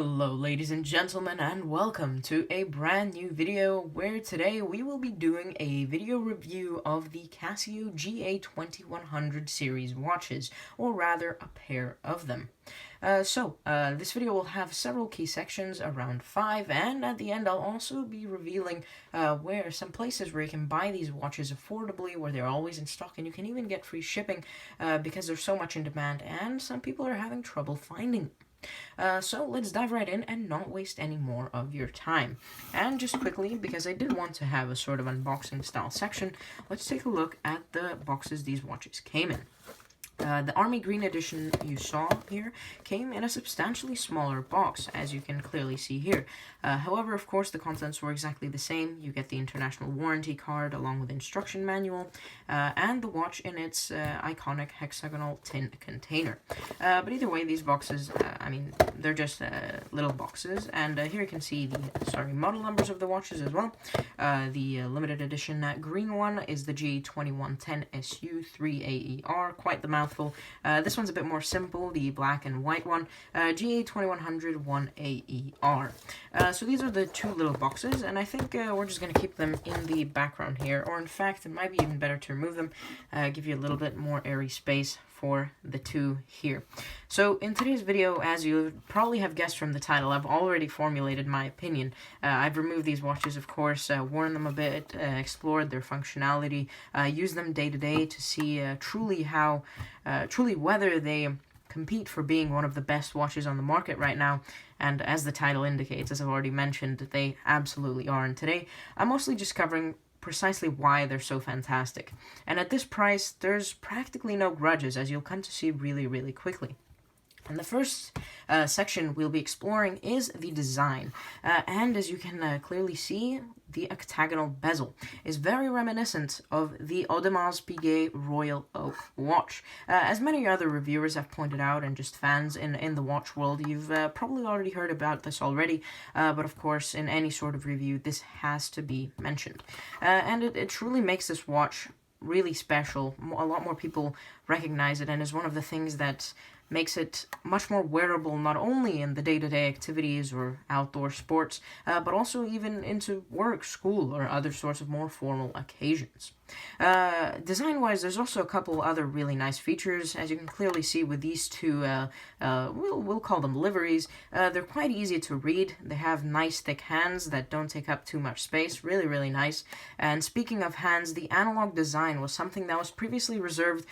Hello ladies and gentlemen, and welcome to a brand new video where today we will be doing a video review of the Casio GA-2100 series watches, or rather a pair of them. This video will have several key sections, around 5, and at the end I'll also be revealing where some places where you can buy these watches affordably, where they're always in stock, and you can even get free shipping because there's so much in demand and some people are having trouble finding them. So let's dive right in and not waste any more of your time. And just quickly, because I did want to have a sort of unboxing style section, let's take a look at the boxes these watches came in. The Army Green Edition you saw here came in a substantially smaller box, as you can clearly see here. However, of course, the contents were exactly the same. You get the international warranty card along with the instruction manual, and the watch in its iconic hexagonal tin container. But either way, these boxes, they're just little boxes, and here you can see the model numbers of the watches as well. The limited edition green one is the GA-2100 SU3AER, quite the mouthful. This one's a bit more simple, the black and white one, GA-2100 1AER. So these are the two little boxes, and I think we're just going to keep them in the background here, or in fact, it might be even better to remove them, give you a little bit more airy space for the two here. So in today's video, as you probably have guessed from the title, I've already formulated my opinion. I've removed these watches, of course, worn them a bit, explored their functionality, used them day to day to see truly whether they compete for being one of the best watches on the market right now. And as the title indicates, as I've already mentioned, they absolutely are. And today, I'm mostly just covering precisely why they're so fantastic. And at this price, there's practically no grudges, as you'll come to see really, really quickly. And the first section we'll be exploring is the design. And as you can clearly see, the octagonal bezel is very reminiscent of the Audemars Piguet Royal Oak watch. As many other reviewers have pointed out, and just fans in the watch world, you've probably already heard about this already, but of course in any sort of review this has to be mentioned. And it truly makes this watch really special. A lot more people recognize it, and is one of the things that makes it much more wearable, not only in the day-to-day activities or outdoor sports, but also even into work, school, or other sorts of more formal occasions. Design-wise, there's also a couple other really nice features. As you can clearly see with these two, we'll call them liveries. They're quite easy to read. They have nice thick hands that don't take up too much space. Really, really nice. And speaking of hands, the analog design was something that was previously reserved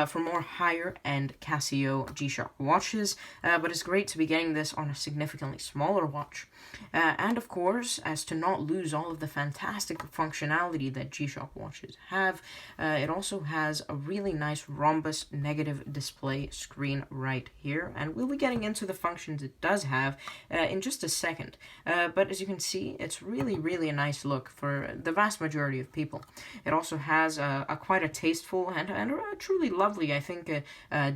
for more higher-end Casio G-Shock watches, but it's great to be getting this on a significantly smaller watch. And of course, as to not lose all of the fantastic functionality that G-Shock watches have, it also has a really nice rhombus negative display screen right here, and we'll be getting into the functions it does have in just a second. But as you can see, it's really a nice look for the vast majority of people. It also has quite a tasteful and a truly lovely, I think,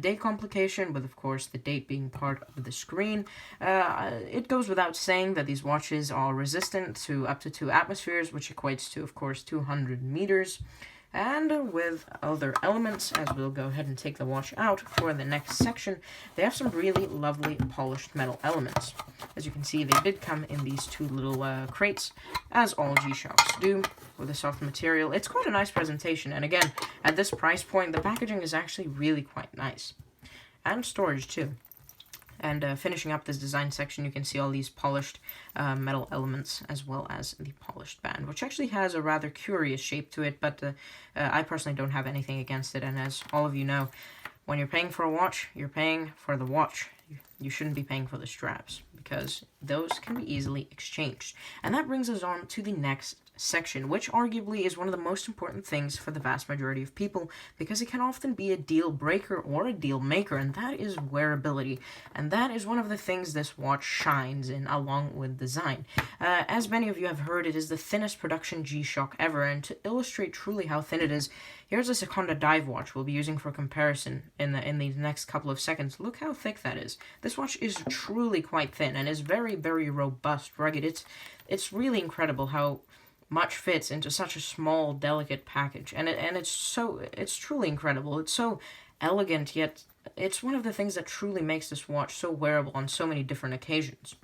date complication, with of course the date being part of the screen. It goes without saying that these watches are resistant to up to 2 atmospheres, which equates to, of course, 200 meters. And with other elements, as we'll go ahead and take the watch out for the next section, they have some really lovely polished metal elements. As you can see, they did come in these two little crates, as all G-Shocks do, with a soft material. It's quite a nice presentation, and again, at this price point, the packaging is actually really quite nice. And storage too. And finishing up this design section, you can see all these polished metal elements, as well as the polished band, which actually has a rather curious shape to it, but I personally don't have anything against it. And as all of you know, when you're paying for a watch, you're paying for the watch. You shouldn't be paying for the straps, because those can be easily exchanged. And that brings us on to the next section, which arguably is one of the most important things for the vast majority of people, because it can often be a deal breaker or a deal maker, and that is wearability. And that is one of the things this watch shines in, along with design. As many of you have heard, it is the thinnest production G-Shock ever, and to illustrate truly how thin it is, here's a Seconda dive watch we'll be using for comparison in these next couple of seconds. Look how thick that is. This watch is truly quite thin and is very robust, rugged. It's really incredible how much fits into such a small, delicate package, and it's truly incredible. It's so elegant, yet it's one of the things that truly makes this watch so wearable on so many different occasions.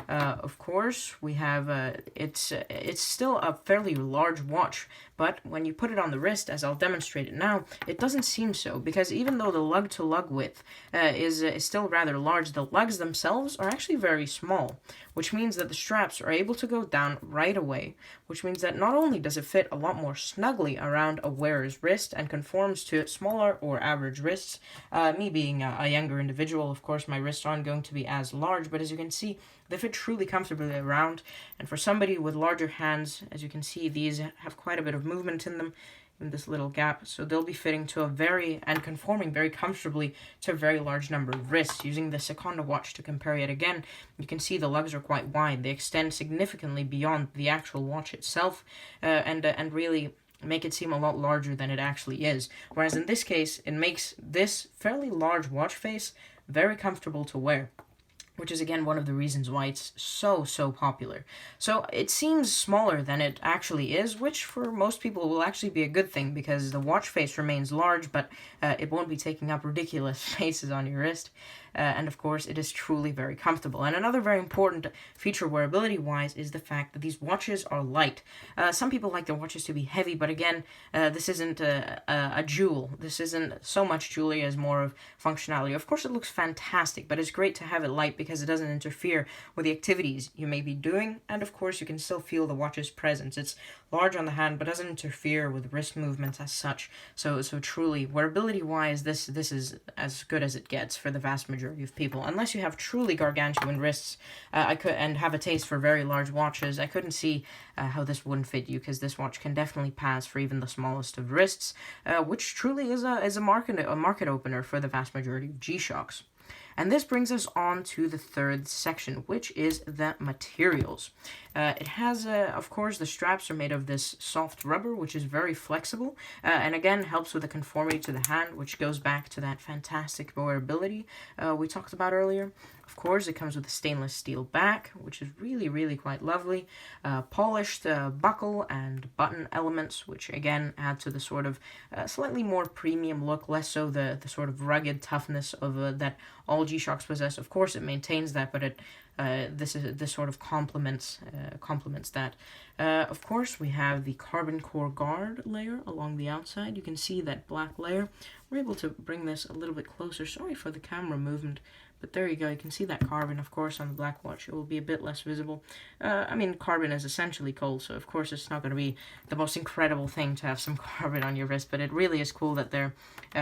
Of course, we have, it's still a fairly large watch, but when you put it on the wrist, as I'll demonstrate it now, it doesn't seem so, because even though the lug-to-lug width is still rather large, the lugs themselves are actually very small, which means that the straps are able to go down right away, which means that not only does it fit a lot more snugly around a wearer's wrist and conforms to smaller or average wrists. Me being a younger individual, of course, my wrists aren't going to be as large, but as you can see, they fit truly comfortably around. And for somebody with larger hands, as you can see, these have quite a bit of movement in them, in this little gap, so they'll be fitting to and conforming very comfortably to a very large number of wrists. Using the Seconda watch to compare yet again, you can see the lugs are quite wide. They extend significantly beyond the actual watch itself, and really make it seem a lot larger than it actually is. Whereas in this case, it makes this fairly large watch face very comfortable to wear, which is again one of the reasons why it's so popular. So it seems smaller than it actually is, which for most people will actually be a good thing, because the watch face remains large, but it won't be taking up ridiculous spaces on your wrist. And of course, it is truly very comfortable. And another very important feature wearability-wise is the fact that these watches are light. Some people like their watches to be heavy, but again, this isn't a jewel. This isn't so much jewelry as more of functionality. Of course, it looks fantastic, but it's great to have it light because it doesn't interfere with the activities you may be doing. And of course, you can still feel the watch's presence. It's large on the hand, but doesn't interfere with wrist movements as such. So truly, wearability-wise, this is as good as it gets for the vast majority of people. Unless you have truly gargantuan wrists, and have a taste for very large watches, I couldn't see how this wouldn't fit you, because this watch can definitely pass for even the smallest of wrists, which truly is a market opener for the vast majority of G-Shocks. And this brings us on to the third section, which is the materials. It has, of course, the straps are made of this soft rubber, which is very flexible, and again, helps with the conformity to the hand, which goes back to that fantastic wearability we talked about earlier. Of course, it comes with a stainless steel back, which is really quite lovely. Polished buckle and button elements, which again add to the sort of slightly more premium look, less so the sort of rugged toughness of that all G-Shocks possess. Of course, it maintains that, but this sort of complements that. Of course, we have the carbon core guard layer along the outside. You can see that black layer. We're able to bring this a little bit closer. Sorry for the camera movement, but there you go. You can see that carbon, of course, on the black watch. It will be a bit less visible. I mean, carbon is essentially cold, so of course it's not going to be the most incredible thing to have some carbon on your wrist, but it really is cool that they're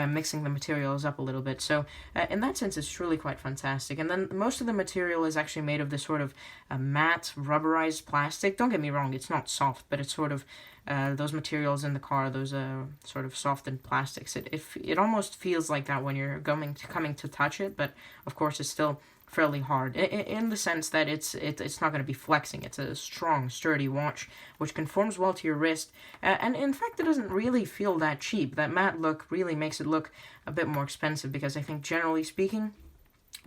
mixing the materials up a little bit. So in that sense, it's truly quite fantastic. And then most of the material is actually made of this sort of matte, rubberized plastic. Don't get me wrong, it's not soft, but it's sort of those materials in the car, those sort of softened plastics. It almost feels like that when you're coming to touch it, but of course it's still fairly hard in the sense that it's not going to be flexing. It's a strong, sturdy watch which conforms well to your wrist, and in fact it doesn't really feel that cheap. That matte look really makes it look a bit more expensive, because I think generally speaking,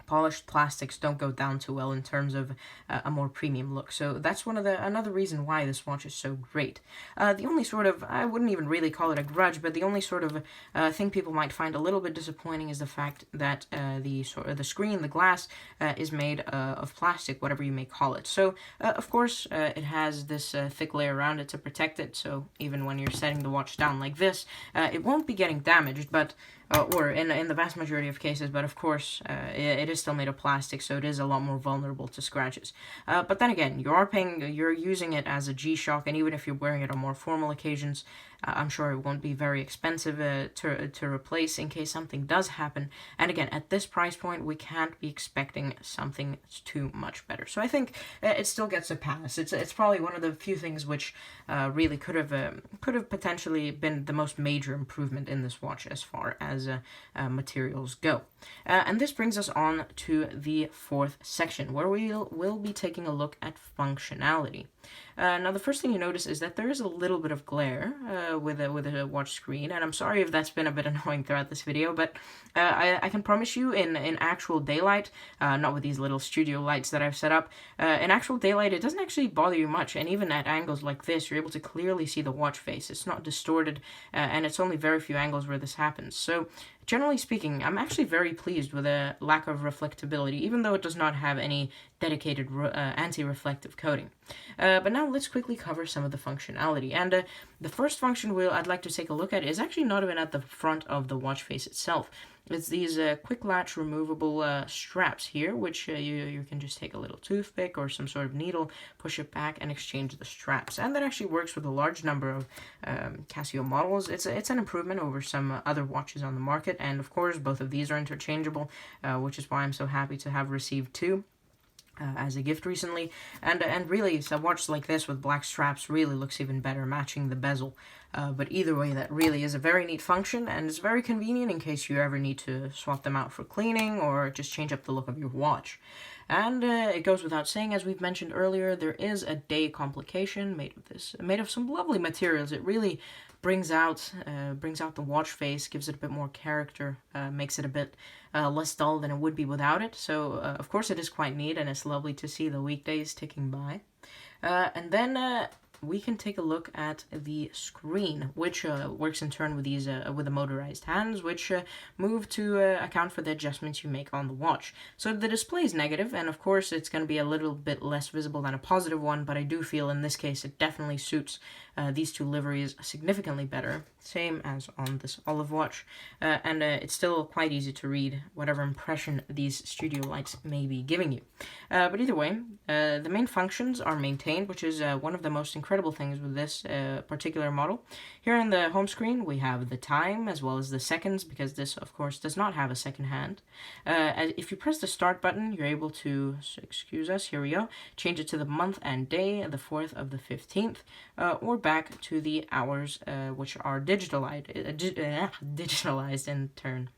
polished plastics don't go down too well in terms of a more premium look. So that's another reason why this watch is so great. The only sort of, I wouldn't even really call it a grudge, but the only sort of thing people might find a little bit disappointing is the fact that the screen, the glass, is made of plastic, whatever you may call it. So of course it has this thick layer around it to protect it, so even when you're setting the watch down like this, it won't be getting damaged, but or in the vast majority of cases, but of course it is still made of plastic, so it is a lot more vulnerable to scratches. But then again, you're using it as a G-Shock, and even if you're wearing it on more formal occasions, I'm sure it won't be very expensive to replace in case something does happen. And again, at this price point, we can't be expecting something too much better. So I think it still gets a pass. It's probably one of the few things which really could have potentially been the most major improvement in this watch as far as materials go. And this brings us on to the fourth section, where we'll be taking a look at functionality. Now, the first thing you notice is that there is a little bit of glare with a watch screen, and I'm sorry if that's been a bit annoying throughout this video, but I can promise you in actual daylight, not with these little studio lights that I've set up, in actual daylight it doesn't actually bother you much, and even at angles like this, you're able to clearly see the watch face. It's not distorted, and it's only very few angles where this happens. So generally speaking, I'm actually very pleased with the lack of reflectability, even though it does not have any dedicated anti-reflective coating. But now let's quickly cover some of the functionality. And the first function I'd like to take a look at is actually not even at the front of the watch face itself. It's these quick latch removable straps here, which you can just take a little toothpick or some sort of needle, push it back, and exchange the straps. And that actually works with a large number of Casio models. It's an improvement over some other watches on the market, and of course both of these are interchangeable, which is why I'm so happy to have received two. As a gift recently, and really a watch like this with black straps really looks even better, matching the bezel. But either way, that really is a very neat function, and it's very convenient in case you ever need to swap them out for cleaning or just change up the look of your watch. And it goes without saying, as we've mentioned earlier, there is a day complication made of some lovely materials. It really brings out the watch face, gives it a bit more character, makes it a bit less dull than it would be without it. So of course it is quite neat, and it's lovely to see the weekdays ticking by. And then we can take a look at the screen, which works in turn with these with the motorized hands, which move to account for the adjustments you make on the watch. So the display is negative, and of course it's going to be a little bit less visible than a positive one, but I do feel in this case it definitely suits these two liveries significantly better, same as on this olive watch, and it's still quite easy to read whatever impression these studio lights may be giving you. But either way, the main functions are maintained, which is one of the most incredible things with this particular model. Here in the home screen we have the time as well as the seconds, because this of course does not have a second hand. If you press the start button, you're able to, excuse us, here we go, change it to the month and day, the 4th of the 15th, or back to the hours, which are digitalized in turn.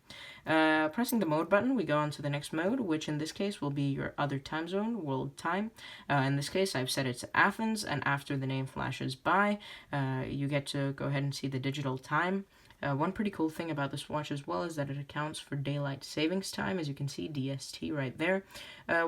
Pressing the mode button, we go on to the next mode, which in this case will be your other time zone, world time. In this case, I've set it to Athens, and after the name flashes by, you get to go ahead and see the digital time. One pretty cool thing about this watch as well is that it accounts for daylight savings time, as you can see, DST right there,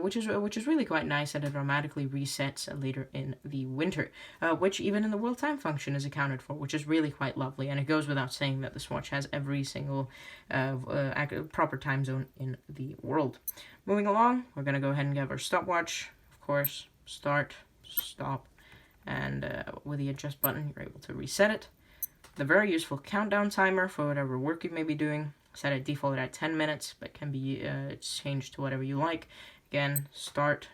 which is really quite nice, and it automatically resets later in the winter, which even in the world time function is accounted for, which is really quite lovely. And it goes without saying that this watch has every single proper time zone in the world. Moving along, we're going to go ahead and give our stopwatch, of course, start, stop, and with the adjust button, you're able to reset it. The very useful countdown timer for whatever work you may be doing, set at default at 10 minutes, but can be changed to whatever you like. Again, starts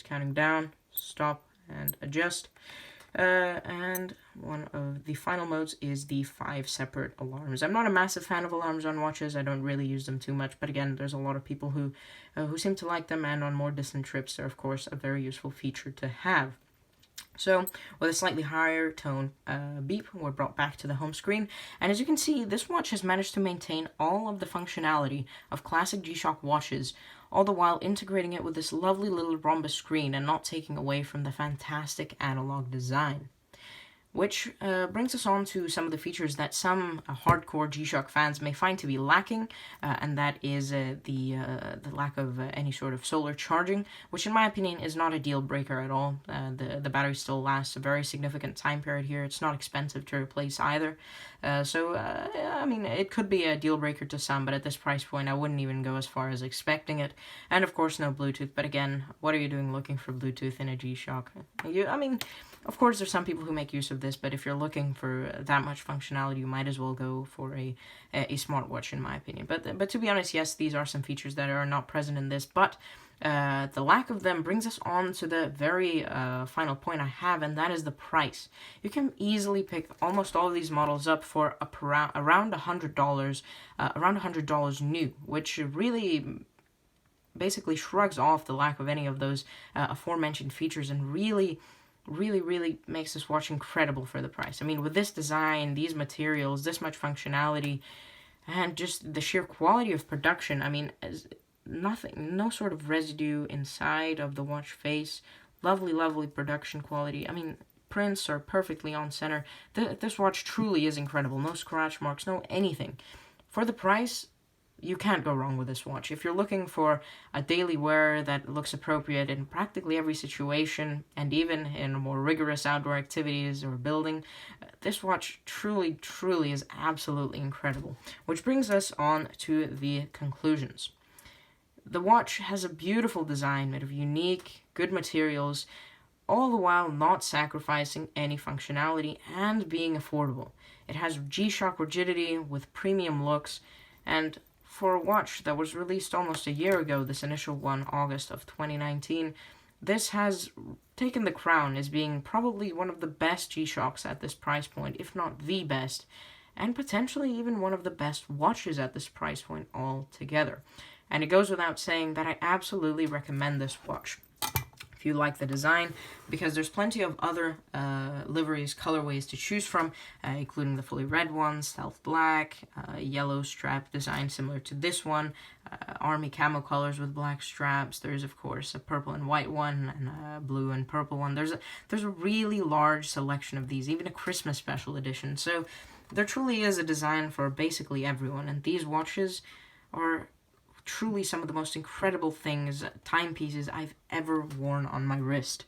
counting down, stop, and adjust. And one of the final modes is the 5 separate alarms. I'm not a massive fan of alarms on watches. I don't really use them too much, but again, there's a lot of people who seem to like them, and on more distant trips, they're of course a very useful feature to have. So, with a slightly higher tone beep, we're brought back to the home screen, and as you can see, this watch has managed to maintain all of the functionality of classic G-Shock watches, all the while integrating it with this lovely little rhombus screen and not taking away from the fantastic analog design. Which brings us on to some of the features that some hardcore G-Shock fans may find to be lacking, and that is the lack of any sort of solar charging, which in my opinion is not a deal breaker at all. The battery still lasts a very significant time period here. It's not expensive to replace either. I mean, it could be a deal breaker to some, but at this price point, I wouldn't even go as far as expecting it. And of course, no Bluetooth. But again, what are you doing looking for Bluetooth in a G-Shock? I mean, of course, there's some people who make use of this, but if you're looking for that much functionality, you might as well go for a smartwatch, in my opinion. But to be honest, yes, these are some features that are not present in this, but the lack of them brings us on to the very final point I have, and that is the price. You can easily pick almost all of these models up for around $100, around $100 new, which really basically shrugs off the lack of any of those aforementioned features, and really makes this watch incredible for the price. I mean, with this design, these materials, this much functionality, and just the sheer quality of production, I mean, no sort of residue inside of the watch face, lovely production quality. I mean, prints are perfectly on center. This watch truly is incredible. No scratch marks, no anything. For the price, you can't go wrong with this watch. If you're looking for a daily wear that looks appropriate in practically every situation, and even in more rigorous outdoor activities or building, this watch truly, truly is absolutely incredible. Which brings us on to the conclusions. The watch has a beautiful design made of unique, good materials, all the while not sacrificing any functionality and being affordable. It has G-Shock rigidity with premium looks, and for a watch that was released almost a year ago, this initial one, August of 2019, this has taken the crown as being probably one of the best G-Shocks at this price point, if not the best, and potentially even one of the best watches at this price point altogether. And it goes without saying that I absolutely recommend this watch if you like the design, because there's plenty of other liveries, colorways to choose from, including the fully red one, stealth black, yellow strap design similar to this one, army camo colors with black straps. There's of course a purple and white one, and a blue and purple one. There's a really large selection of these, even a Christmas special edition. So there truly is a design for basically everyone, and these watches are truly some of the most incredible things, timepieces I've ever worn on my wrist.